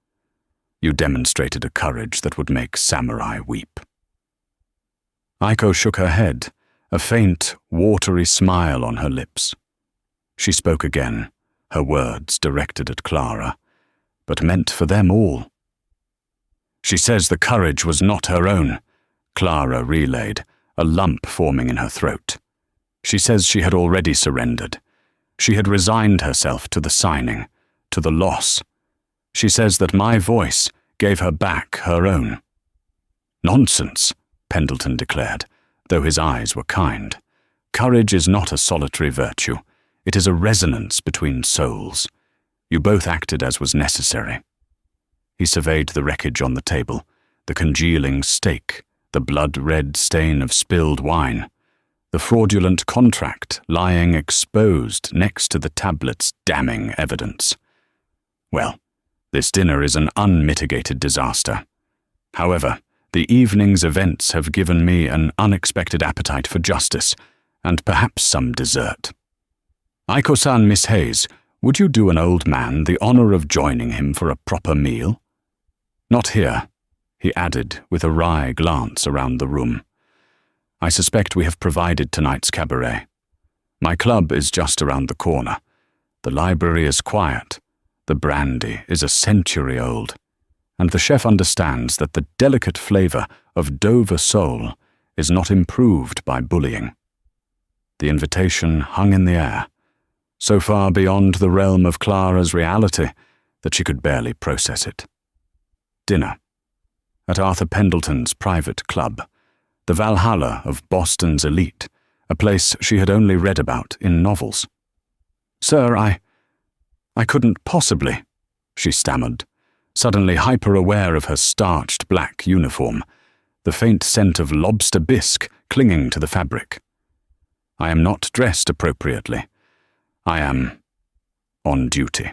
You demonstrated a courage that would make samurai weep." Aiko shook her head, a faint, watery smile on her lips. She spoke again, her words directed at Clara, but meant for them all. "She says the courage was not her own," Clara relayed, a lump forming in her throat. "She says she had already surrendered. She had resigned herself to the signing, to the loss. She says that my voice gave her back her own." "Nonsense," Pendleton declared, though his eyes were kind. "Courage is not a solitary virtue. It is a resonance between souls. You both acted as was necessary." He surveyed the wreckage on the table, the congealing steak, the blood-red stain of spilled wine, the fraudulent contract lying exposed next to the tablet's damning evidence. "Well, this dinner is an unmitigated disaster. However, the evening's events have given me an unexpected appetite for justice, and perhaps some dessert. Aiko-san, Miss Hayes, would you do an old man the honor of joining him for a proper meal?" "Not here," he added with a wry glance around the room. "I suspect we have provided tonight's cabaret. My club is just around the corner. The library is quiet. The brandy is a century old. And the chef understands that the delicate flavor of Dover sole is not improved by bullying." The invitation hung in the air, so far beyond the realm of Clara's reality that she could barely process it. Dinner. At Arthur Pendleton's private club, the Valhalla of Boston's elite, a place she had only read about in novels. "Sir, I couldn't possibly," she stammered, suddenly hyper-aware of her starched black uniform, the faint scent of lobster bisque clinging to the fabric. "I am not dressed appropriately. I am on duty."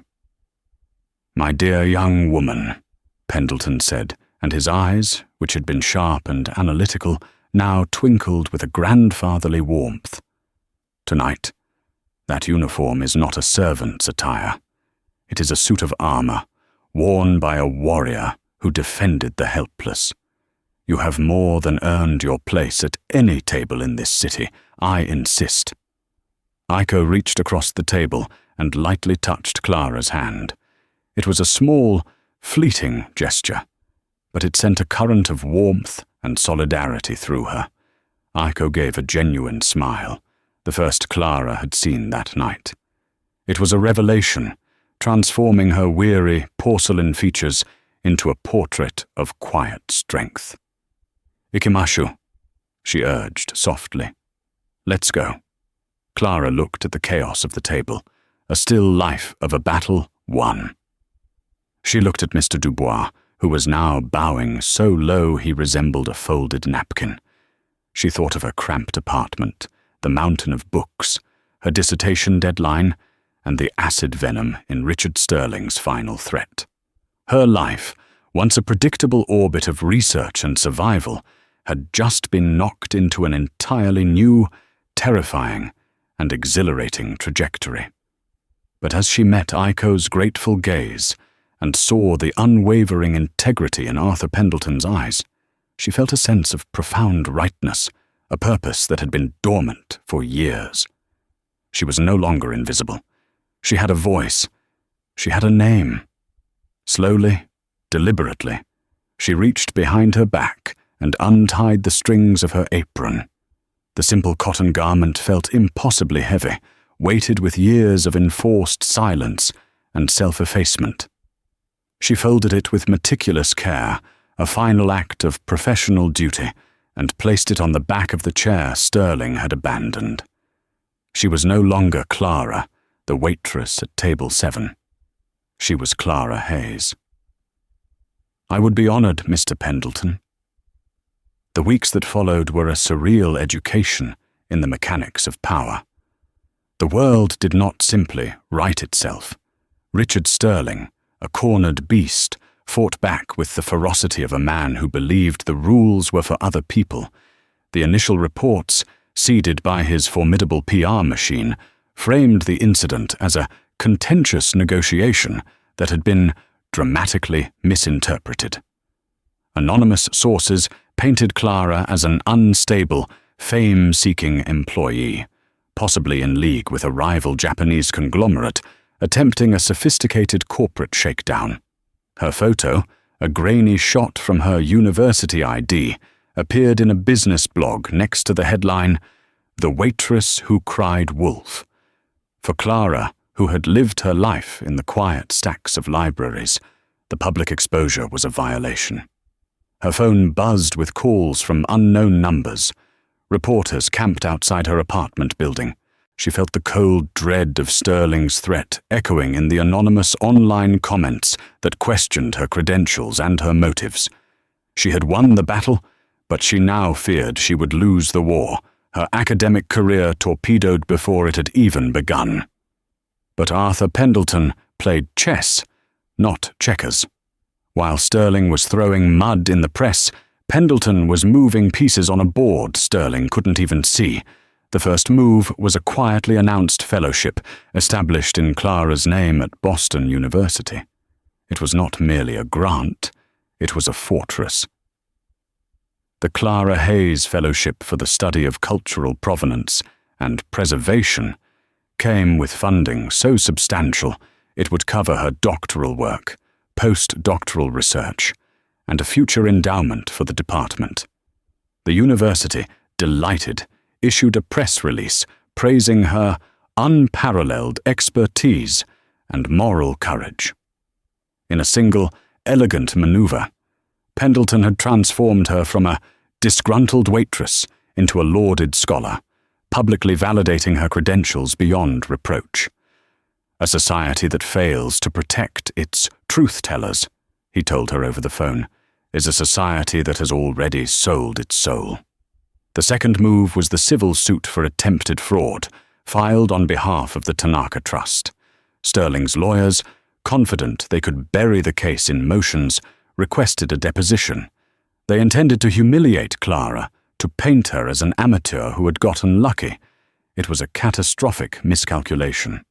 "My dear young woman," Pendleton said, and his eyes, which had been sharp and analytical, now twinkled with a grandfatherly warmth. "Tonight, that uniform is not a servant's attire. It is a suit of armor, worn by a warrior who defended the helpless. You have more than earned your place at any table in this city, I insist." Aiko reached across the table and lightly touched Clara's hand. It was a small, fleeting gesture, but it sent a current of warmth and solidarity through her. Aiko gave a genuine smile, the first Clara had seen that night. It was a revelation, transforming her weary porcelain features into a portrait of quiet strength. "Ikimashu," she urged softly. "Let's go." Clara looked at the chaos of the table, a still life of a battle won. She looked at Mr. Dubois, who was now bowing so low he resembled a folded napkin. She thought of her cramped apartment, the mountain of books, her dissertation deadline, and the acid venom in Richard Sterling's final threat. Her life, once a predictable orbit of research and survival, had just been knocked into an entirely new, terrifying, and exhilarating trajectory. But as she met Aiko's grateful gaze and saw the unwavering integrity in Arthur Pendleton's eyes, she felt a sense of profound rightness, a purpose that had been dormant for years. She was no longer invisible. She had a voice. She had a name. Slowly, deliberately, she reached behind her back and untied the strings of her apron. The simple cotton garment felt impossibly heavy, weighted with years of enforced silence and self-effacement. She folded it with meticulous care, a final act of professional duty, and placed it on the back of the chair Sterling had abandoned. She was no longer Clara, the waitress at table 7. She was Clara Hayes. "I would be honored, Mr. Pendleton." The weeks that followed were a surreal education in the mechanics of power. The world did not simply right itself. Richard Sterling, a cornered beast, fought back with the ferocity of a man who believed the rules were for other people. The initial reports, seeded by his formidable PR machine, framed the incident as a contentious negotiation that had been dramatically misinterpreted. Anonymous sources painted Clara as an unstable, fame-seeking employee, possibly in league with a rival Japanese conglomerate, attempting a sophisticated corporate shakedown. Her photo, a grainy shot from her university ID, appeared in a business blog next to the headline, "The Waitress Who Cried Wolf." For Clara, who had lived her life in the quiet stacks of libraries, the public exposure was a violation. Her phone buzzed with calls from unknown numbers. Reporters camped outside her apartment building. She felt the cold dread of Sterling's threat echoing in the anonymous online comments that questioned her credentials and her motives. She had won the battle, but she now feared she would lose the war, her academic career torpedoed before it had even begun. But Arthur Pendleton played chess, not checkers. While Sterling was throwing mud in the press, Pendleton was moving pieces on a board Sterling couldn't even see. The first move was a quietly announced fellowship established in Clara's name at Boston University. It was not merely a grant, it was a fortress The Clara Hayes Fellowship for the Study of Cultural Provenance and Preservation came with funding so substantial it would cover her doctoral work, postdoctoral research, and a future endowment for the department. The university, delighted, issued a press release praising her unparalleled expertise and moral courage. In a single, elegant maneuver, Pendleton had transformed her from a disgruntled waitress into a lauded scholar, publicly validating her credentials beyond reproach. A society that fails to protect its truth-tellers, he told her over the phone, is a society that has already sold its soul. The second move was the civil suit for attempted fraud, filed on behalf of the Tanaka Trust. Sterling's lawyers, confident they could bury the case in motions, requested a deposition. They intended to humiliate Clara, to paint her as an amateur who had gotten lucky. It was a catastrophic miscalculation.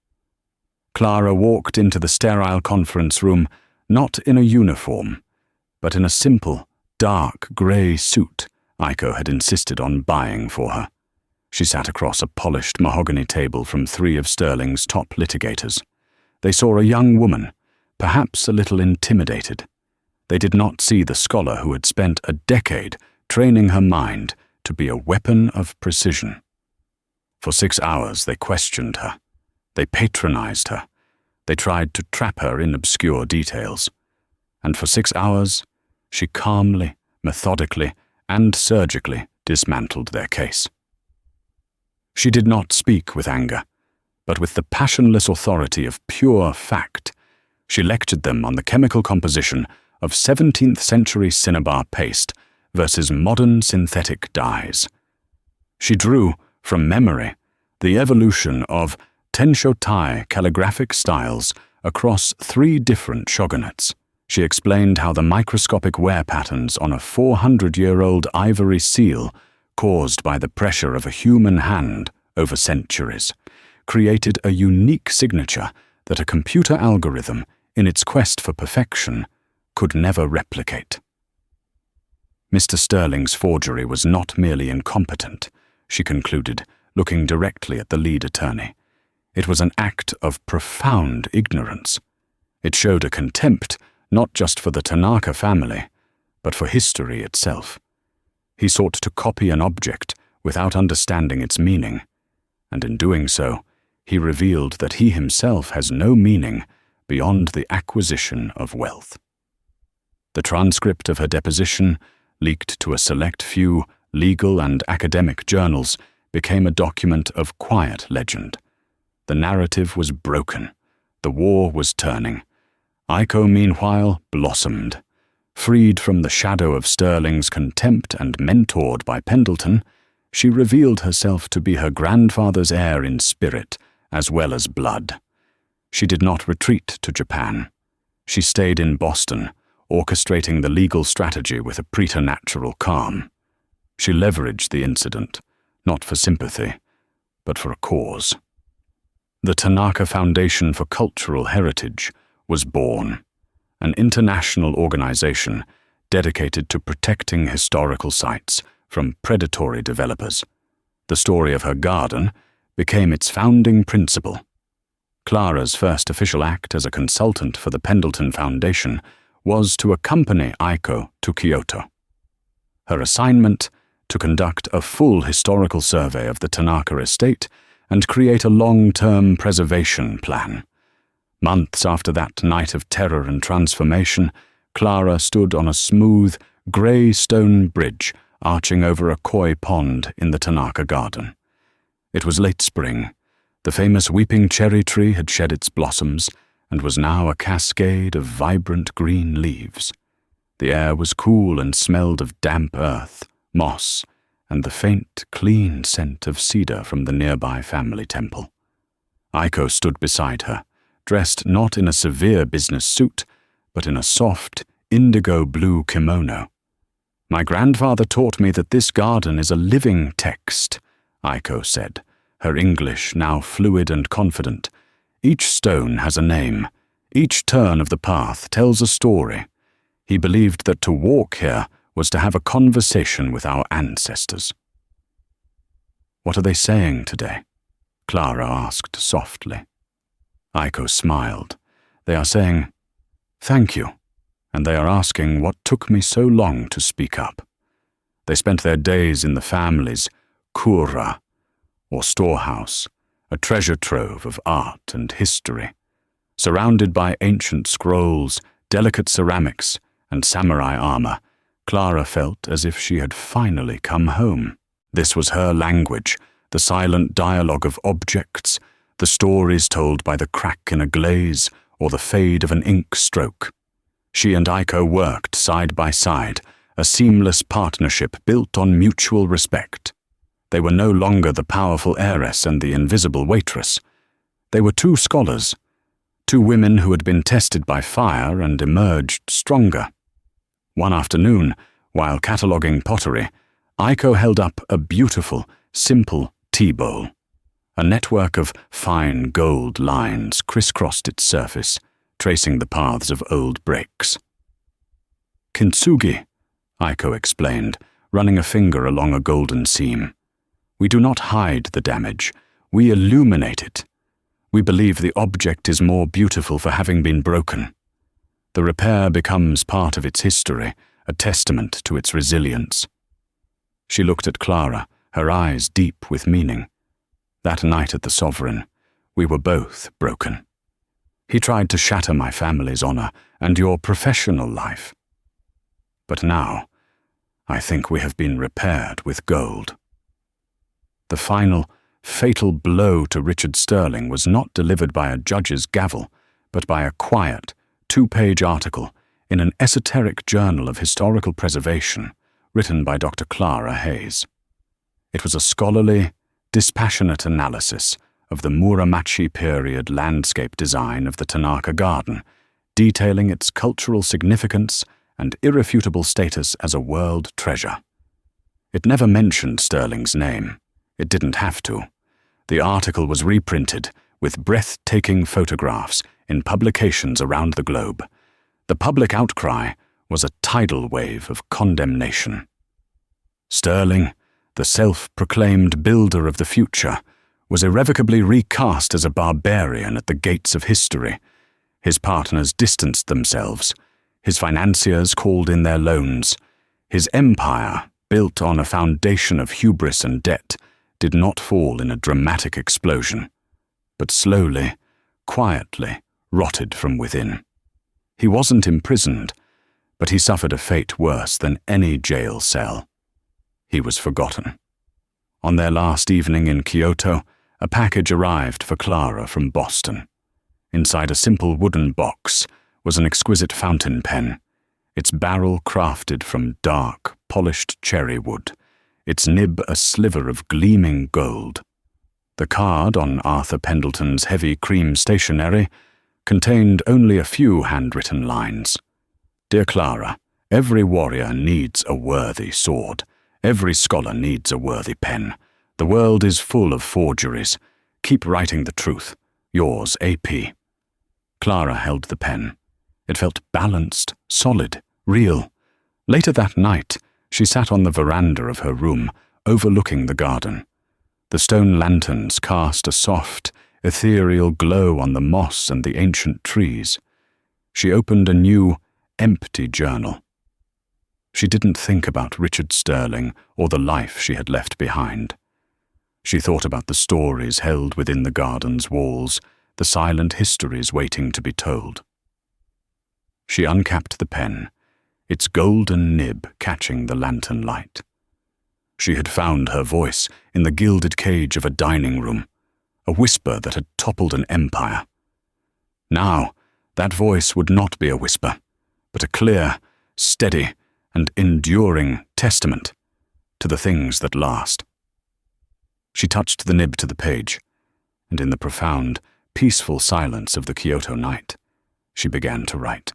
Clara walked into the sterile conference room, not in a uniform, but in a simple, dark grey suit Aiko had insisted on buying for her. She sat across a polished mahogany table from 3 of Sterling's top litigators. They saw a young woman, perhaps a little intimidated. They did not see the scholar who had spent a decade training her mind to be a weapon of precision. For 6 hours they questioned her. They patronized her. They tried to trap her in obscure details. And for 6 hours, she calmly, methodically, and surgically dismantled their case. She did not speak with anger, but with the passionless authority of pure fact. She lectured them on the chemical composition of 17th century cinnabar paste versus modern synthetic dyes. She drew, from memory, the evolution of Tenshotai calligraphic styles across 3 different shogunates. She explained how the microscopic wear patterns on a 400-year-old ivory seal, caused by the pressure of a human hand over centuries, created a unique signature that a computer algorithm, in its quest for perfection, could never replicate. Mr. Sterling's forgery was not merely incompetent, she concluded, looking directly at the lead attorney. It was an act of profound ignorance. It showed a contempt not just for the Tanaka family, but for history itself. He sought to copy an object without understanding its meaning, and in doing so, he revealed that he himself has no meaning beyond the acquisition of wealth. The transcript of her deposition, leaked to a select few legal and academic journals, became a document of quiet legend. The narrative was broken. The war was turning. Aiko, meanwhile, blossomed. Freed from the shadow of Sterling's contempt and mentored by Pendleton, she revealed herself to be her grandfather's heir in spirit as well as blood. She did not retreat to Japan. She stayed in Boston, orchestrating the legal strategy with a preternatural calm. She leveraged the incident, not for sympathy, but for a cause. The Tanaka Foundation for Cultural Heritage was born, an international organization dedicated to protecting historical sites from predatory developers. The story of her garden became its founding principle. Clara's first official act as a consultant for the Pendleton Foundation was to accompany Aiko to Kyoto. Her assignment, to conduct a full historical survey of the Tanaka estate and create a long-term preservation plan. Months after that night of terror and transformation, Clara stood on a smooth, grey stone bridge arching over a koi pond in the Tanaka garden. It was late spring. The famous weeping cherry tree had shed its blossoms and was now a cascade of vibrant green leaves. The air was cool and smelled of damp earth, moss, and the faint, clean scent of cedar from the nearby family temple. Aiko stood beside her, dressed not in a severe business suit, but in a soft, indigo-blue kimono. "My grandfather taught me that this garden is a living text," Aiko said, her English now fluid and confident. "Each stone has a name. Each turn of the path tells a story. He believed that to walk here was to have a conversation with our ancestors. "What are they saying today?" Clara asked softly. Aiko smiled. "They are saying, 'Thank you,' and they are asking what took me so long to speak up. They spent their days in the family's kura, or storehouse, a treasure trove of art and history. Surrounded by ancient scrolls, delicate ceramics, and samurai armor, Clara felt as if she had finally come home. This was her language, the silent dialogue of objects, the stories told by the crack in a glaze or the fade of an ink stroke. She and Aiko worked side by side, a seamless partnership built on mutual respect. They were no longer the powerful heiress and the invisible waitress. They were two scholars, two women who had been tested by fire and emerged stronger. One afternoon, while cataloguing pottery, Aiko held up a beautiful, simple tea bowl. A network of fine gold lines crisscrossed its surface, tracing the paths of old breaks. "Kintsugi," Aiko explained, running a finger along a golden seam. "We do not hide the damage, we illuminate it. We believe the object is more beautiful for having been broken. The repair becomes part of its history, a testament to its resilience." She looked at Clara, her eyes deep with meaning. "That night at the Sovereign, we were both broken. He tried to shatter my family's honor and your professional life. But now, I think we have been repaired with gold." The final, fatal blow to Richard Sterling was not delivered by a judge's gavel, but by a quiet, 2-page article in an esoteric journal of historical preservation written by Dr. Clara Hayes. It was a scholarly, dispassionate analysis of the Muromachi period landscape design of the Tanaka Garden, detailing its cultural significance and irrefutable status as a world treasure. It never mentioned Sterling's name. It didn't have to. The article was reprinted with breathtaking photographs in publications around the globe. The public outcry was a tidal wave of condemnation. Sterling, the self-proclaimed builder of the future, was irrevocably recast as a barbarian at the gates of history. His partners distanced themselves. His financiers called in their loans. His empire, built on a foundation of hubris and debt, did not fall in a dramatic explosion, but slowly, quietly, rotted from within. He wasn't imprisoned, but he suffered a fate worse than any jail cell. He was forgotten. On their last evening in Kyoto, a package arrived for Clara from Boston. Inside a simple wooden box was an exquisite fountain pen, its barrel crafted from dark, polished cherry wood, its nib a sliver of gleaming gold. The card on Arthur Pendleton's heavy cream stationery contained only a few handwritten lines. "Dear Clara, every warrior needs a worthy sword. Every scholar needs a worthy pen. The world is full of forgeries. Keep writing the truth. Yours, AP." Clara held the pen. It felt balanced, solid, real. Later that night, she sat on the veranda of her room, overlooking the garden. The stone lanterns cast a soft, ethereal glow on the moss and the ancient trees. She opened a new, empty journal. She didn't think about Richard Sterling or the life she had left behind. She thought about the stories held within the garden's walls, the silent histories waiting to be told. She uncapped the pen, its golden nib catching the lantern light. She had found her voice in the gilded cage of a dining room, a whisper that had toppled an empire. Now, that voice would not be a whisper, but a clear, steady, and enduring testament to the things that last. She touched the nib to the page, and in the profound, peaceful silence of the Kyoto night, she began to write.